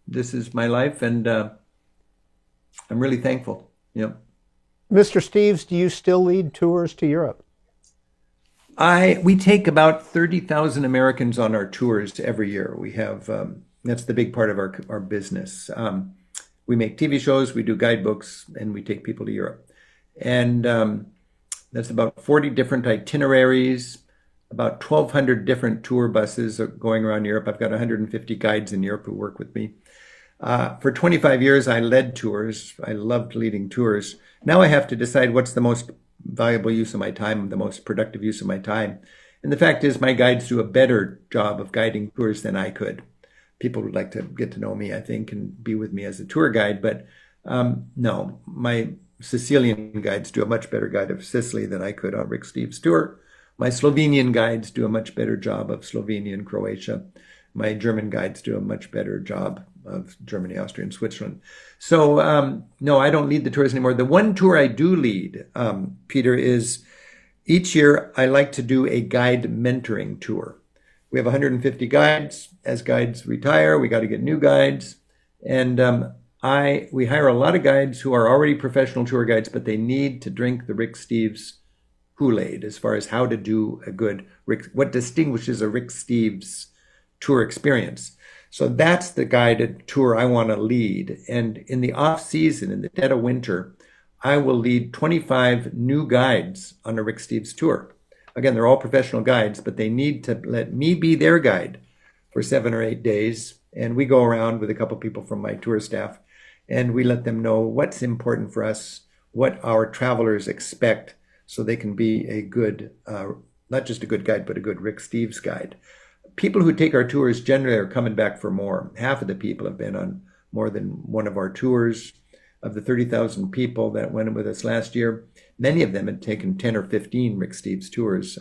This is my life and I'm really thankful. Yep. Mr. Steves, do you still lead tours to Europe? We take about 30,000 Americans on our tours every year. We have, that's the big part of our business. We make TV shows, we do guidebooks, and we take people to Europe. And that's about 40 different itineraries, about 1,200 different tour buses are going around Europe. I've got 150 guides in Europe who work with me. For 25 years, I led tours. I loved leading tours. Now I have to decide what's the most valuable use of my time, the most productive use of my time. And the fact is, my guides do a better job of guiding tours than I could. People would like to get to know me, I think, and be with me as a tour guide. But no, my Sicilian guides do a much better guide of Sicily than I could on Rick Steves' tour. My Slovenian guides do a much better job of Slovenia and Croatia. My German guides do a much better job of Germany, Austria, and Switzerland. So, no, I don't lead the tours anymore. The one tour I do lead, Peter, is Each year, I like to do a guide mentoring tour. We have 150 guides. As guides retire, we got to get new guides. And we hire a lot of guides who are already professional tour guides, but they need to drink the Rick Steves Kool-Aid as far as how to do a good what distinguishes a Rick Steves tour experience. So that's the guided tour I want to lead. And in the off season, in the dead of winter, I will lead 25 new guides on a Rick Steves tour. Again, they're all professional guides, but they need to let me be their guide for 7 or 8 days. And we go around with a couple people from my tour staff, and we let them know what's important for us, what our travelers expect, so they can be a good, not just a good guide, but a good Rick Steves guide. People who take our tours generally are coming back for more. Half of the people have been on more than one of our tours. Of the 30,000 people that went with us last year, many of them had taken 10 or 15 Rick Steves tours.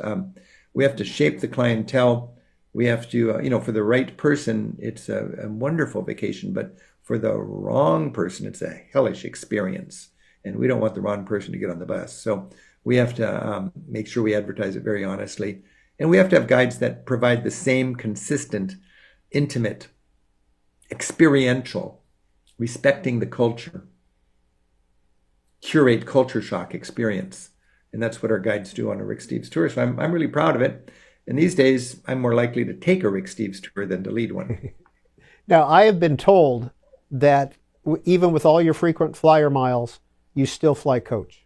We have to shape the clientele. We have to, for the right person, it's a wonderful vacation, but for the wrong person, it's a hellish experience. And we don't want the wrong person to get on the bus. So we have to make sure we advertise it very honestly. And we have to have guides that provide the same consistent, intimate, experiential, respecting the culture, curate culture shock experience. And that's what our guides do on a Rick Steves tour. So I'm really proud of it. And these days, I'm more likely to take a Rick Steves tour than to lead one. Now, I have been told that even with all your frequent flyer miles, you still fly coach.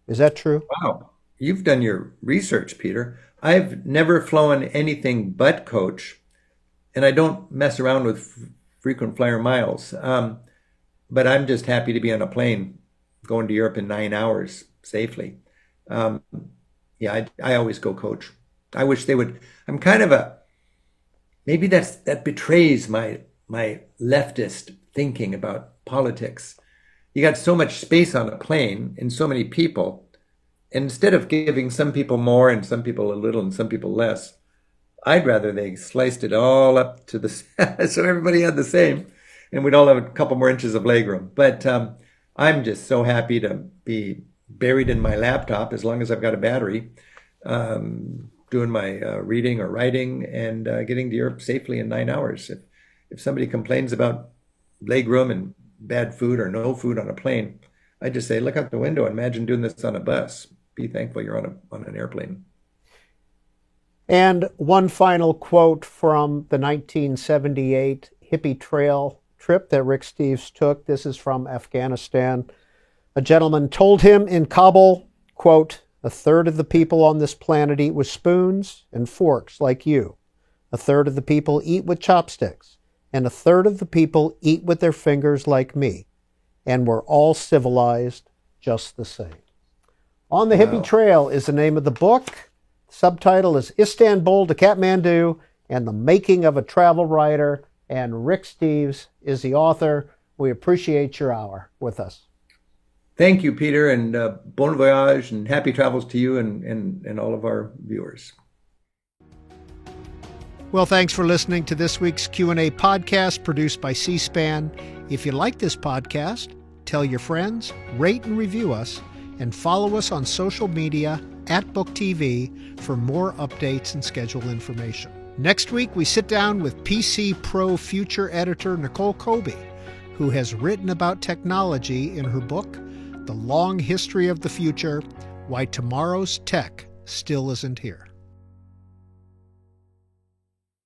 Is that true? Wow. You've done your research, Peter. I've never flown anything but coach, and I don't mess around with frequent flyer miles. But I'm just happy to be on a plane going to Europe in 9 hours safely. I always go coach. I wish they would. I'm kind of maybe that betrays my leftist thinking about politics. You got so much space on a plane and so many people. And instead of giving some people more and some people a little and some people less, I'd rather they sliced it all up to so everybody had the same, and we'd all have a couple more inches of legroom. But I'm just so happy to be buried in my laptop as long as I've got a battery, doing my reading or writing and getting to Europe safely in 9 hours. If somebody complains about legroom and bad food or no food on a plane, I just say, look out the window and imagine doing this on a bus. Be thankful you're on an airplane. And one final quote from the 1978 Hippie Trail trip that Rick Steves took. This is from Afghanistan. A gentleman told him in Kabul, quote, "A third of the people on this planet eat with spoons and forks like you. A third of the people eat with chopsticks. And a third of the people eat with their fingers like me. And we're all civilized just the same." On the Hippie Trail is the name of the book. The subtitle is Istanbul to Kathmandu and the Making of a Travel Writer. And Rick Steves is the author. We appreciate your hour with us. Thank you, Peter, and bon voyage and happy travels to you and all of our viewers. Well, thanks for listening to this week's Q&A podcast produced by C-SPAN. If you like this podcast, tell your friends, rate and review us, and follow us on social media @BookTV for more updates and schedule information. Next week, we sit down with PC Pro future editor Nicole Colby, who has written about technology in her book, The Long History of the Future, Why Tomorrow's Tech Still Isn't Here.